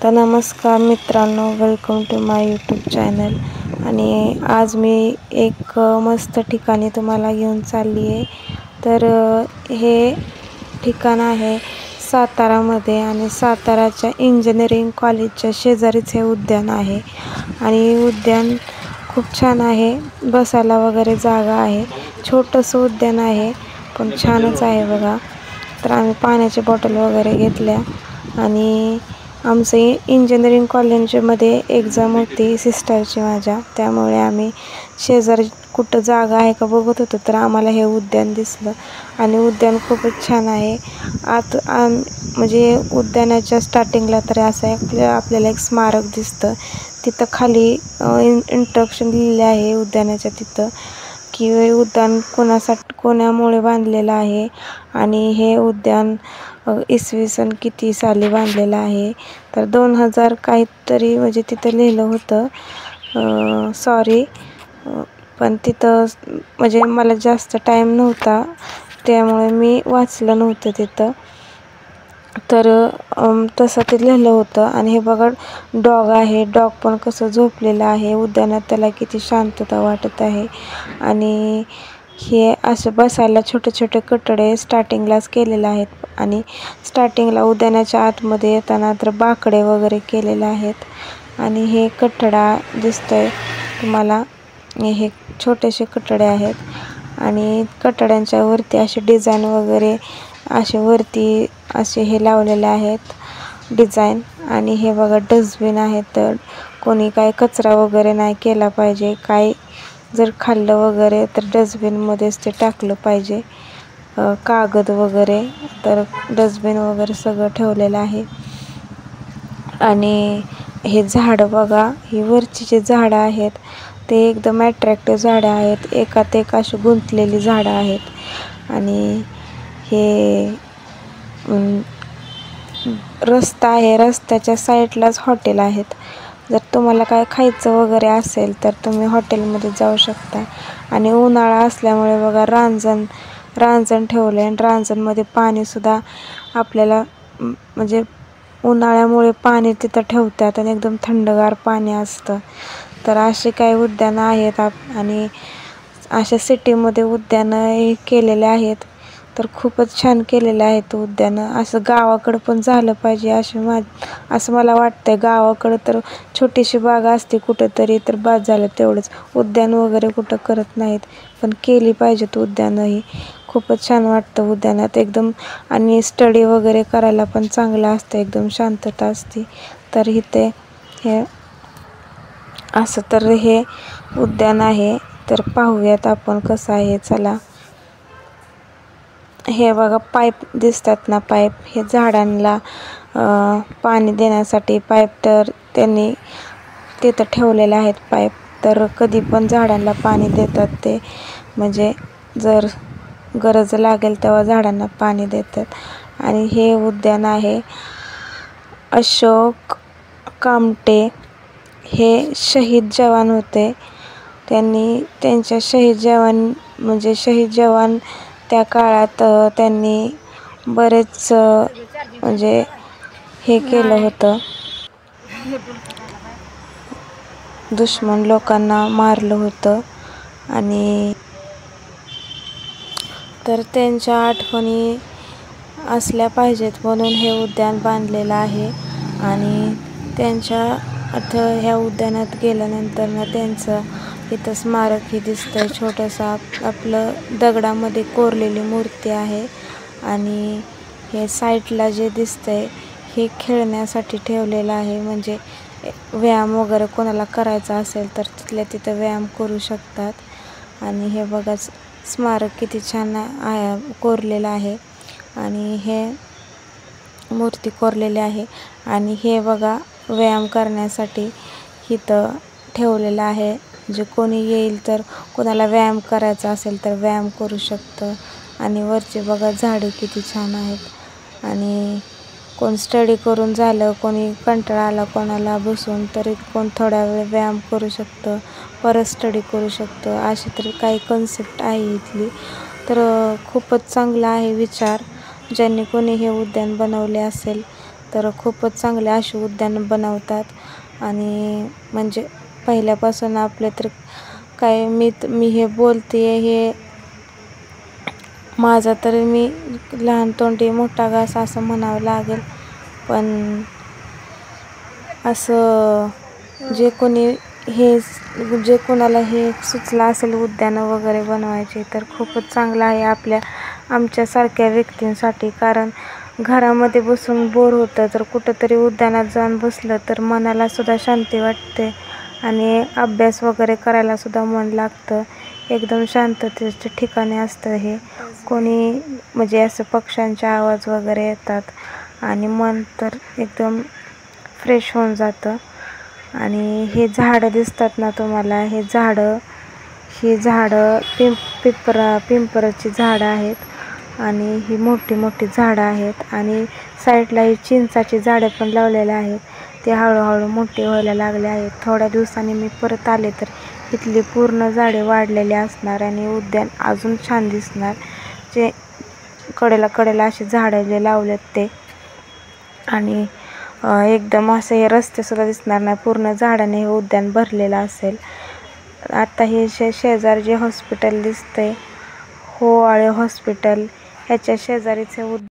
तर नमस्कार मित्रांनो, welcome to my YouTube channel. आणि आज मी एक मस्त ठिकाणी तुम्हाला घेऊन चालली आहे. तर हे ठिकाण आहे सातारामध्ये आणि साताराच्या इंजिनिअरिंग कॉलेजच्या शेजारीच हे उद्यान आहे. आणि उद्यान खूप छान आहे, बसायला वगैरे जागा आहे. छोटंसं उद्यान आहे पण छानच आहे बघा. तर आम्ही पाण्याची बॉटल वगैरे घेतल्या आणि आमचं इंजिनिअरिंग कॉलेजमध्ये एक्झाम होती सिस्टरची माझ्या, त्यामुळे आम्ही शेजारी कुठं जागा आहे का बघत होतो. तर आम्हाला हे उद्यान दिसलं आणि उद्यान खूपच छान आहे. म्हणजे उद्यानाच्या स्टार्टिंगला तर असं आपल्याला एक स्मारक दिसतं. तिथं खाली इंस्ट्रक्शन लिहिलेले आहे उद्यानाच्या तिथं, की हे उद्यान कोणामुळे बांधलेलं आहे आणि हे उद्यान इसवी सन किती साली बांधलेलं आहे. तर 2000 काहीतरी म्हणजे तिथं लिहिलं होतं. सॉरी, पण तिथं म्हणजे मला जास्त टाईम नव्हता त्यामुळे मी वाचलं नव्हतं तिथं. तर तसं ते लिहिलं होतं. आणि हे बघा, डॉग आहे. डॉग पण कसं झोपलेलं आहे उद्यानात, त्याला किती शांतता वाटत आहे. आणि हे असं बसायला छोटे छोटे कठडे स्टार्टिंगलाच केलेले आहेत. आणि स्टार्टिंगला उद्यानाच्या आतमध्ये येताना तर बाकडे वगैरे केलेले आहेत. आणि हे कठडा दिसतोय तुम्हाला, हे छोटेसे कठडे आहेत. आणि कठड्यांच्या वरती असे डिझाईन वगैरे असे वरती असे हे लावलेले आहेत डिझाईन. आणि हे बघा डस्टबिन आहे, तर कोणी काय कचरा वगैरे नाही केला पाहिजे. काय जर खाल्लं वगैरे तर डस्टबिनमध्येच ते टाकलं पाहिजे. कागद वगैरे तर डस्टबिन वगैरे सगळं ठेवलेलं आहे. आणि हे झाडं बघा, ही वरची जे झाडं आहेत ते एकदम ॲट्रॅक्टिव्ह झाडं आहेत. एकात एक अशी गुंतलेली झाडं आहेत. आणि हे रस्ता आहे, रस्त्याच्या साईडलाच हॉटेल आहेत. जर तुम्हाला काय खायचं वगैरे असेल तर तुम्ही हॉटेलमध्ये जाऊ शकता. आणि उन्हाळा असल्यामुळे बघा रांजण ठेवलं आहे. आणि रांजणमध्ये पाणीसुद्धा आपल्याला म्हणजे उन्हाळ्यामुळे पाणी तिथं ठेवतात आणि एकदम थंडगार पाणी असतं. तर असे काही उद्यानं आहेत. आणि अशा सिटीमध्ये उद्यानं हे केलेले आहेत. तर खूपच छान केलेलं आहे तो उद्यानं. असं गावाकडं पण झालं पाहिजे असं मला वाटतंय. गावाकडं तर छोटीशी बाग असते कुठंतरी तर बाद झालं तेवढंच, उद्यान वगैरे कुठं करत नाहीत. पण केली पाहिजेत उद्यानंही. खूपच छान वाटतं उद्यानात एकदम. आणि स्टडी वगैरे करायला पण चांगलं असतं, एकदम शांतता असते. तर इथे हे असं तर हे उद्यान आहे. तर पाहूयात आपण कसं आहे, चला. हे बघा पाईप दिसतात ना, पाईप हे झाडांना पाणी देण्यासाठी पाईप तर त्यांनी तिथं ठेवलेले आहेत पाईप. तर कधी पण झाडांना पाणी देतात ते, म्हणजे जर गरज लागेल तेव्हा झाडांना पाणी देतात. आणि हे उद्यान आहे अशोक कामटे. हे शहीद जवान होते. त्यांनी त्यांच्या शहीद जवान त्या काळात त्यांनी बरेच म्हणजे हे केलं होतं, दुश्मन लोकांना मारलं होतं. आणि तर त्यांच्या आठवणी असल्या पाहिजेत म्हणून हे उद्यान बांधलेलं आहे. आणि ह्या उद्यानात गेल्यानंतर ना त्यांचं इथं स्मारकही दिसतंय. छोटंसं आपलं दगडामध्ये कोरलेली मूर्ती आहे. आणि हे साईडला जे दिसतंय हे खेळण्यासाठी ठेवलेलं आहे. म्हणजे व्यायाम वगैरे कोणाला करायचा असेल तर तिथल्या तिथं व्यायाम करू शकतात. आणि हे बघा स्मारक किती छान कोरलेलं आहे. आणि हे मूर्ती कोरलेली आहे. आणि हे बघा व्यायाम करण्यासाठी इथं ठेवलेलं आहे. जे कोणी येईल तर कोणाला व्यायाम करायचा असेल तर व्यायाम करू शकतं. आणि वरचे बघा झाडे किती छान आहेत. आणि कोण स्टडी करून झालं, कोणी कंटाळा आला कोणाला बसून, तरी कोण थोडा वेळ व्यायाम करू शकतं, परत स्टडी करू शकतं. अशी तरी काही कन्सेप्ट आहे इथली. तर खूपच चांगला आहे विचार. ज्यांनी कोणी हे उद्यान बनवले असेल तर खूपच चांगले असे उद्यान बनवतात। आणि म्हणजे पहिल्यापासून आपले तर काय मी हे बोलते हे माझा तर मी लहान तोंडी मोठा घास असं म्हणावं लागेल। पण असं जे कोणाला हे सुचलं असेल उद्यानं वगैरे बनवायचे तर खूपच चांगलं आहे आमच्यासारख्या व्यक्तींसाठी। कारण घरामध्ये बसून बोर होतं तर कुठंतरी उद्यानात जाऊन बसलं तर मनाला सुद्धा शांती वाटते आणि अभ्यास वगैरे करायला सुद्धा मन लागतं। एकदम शांततेचे ठिकाणी असतं हे। कोणी म्हणजे असं पक्ष्यांचे आवाज वगैरे येतात आणि मन तर एकदम फ्रेश होऊन जातं। आणि हे झाडं दिसतात ना तुम्हाला, ही झाडं पिंपराची झाडं आहेत आणि ही मोठी मोठी झाडं आहेत। आणि साईडला ही चिंचाची झाडं पण लावलेली आहेत, ते हळूहळू मोठे व्हायला लागले आहेत। थोड्या दिवसांनी मी परत आले तर इथली पूर्ण झाडे वाढलेली असणार आणि उद्यान अजून छान दिसणार। जे कडेला असे झाडं जे लावलेत ते, आणि एकदम असं हे रस्ते सुद्धा दिसणार नाही, पूर्ण झाडाने हे उद्यान भरलेलं असेल। आता हे शेजारी जे हॉस्पिटल दिसतंय, होवाळे हॉस्पिटल, ह्याच्या शेजारीचे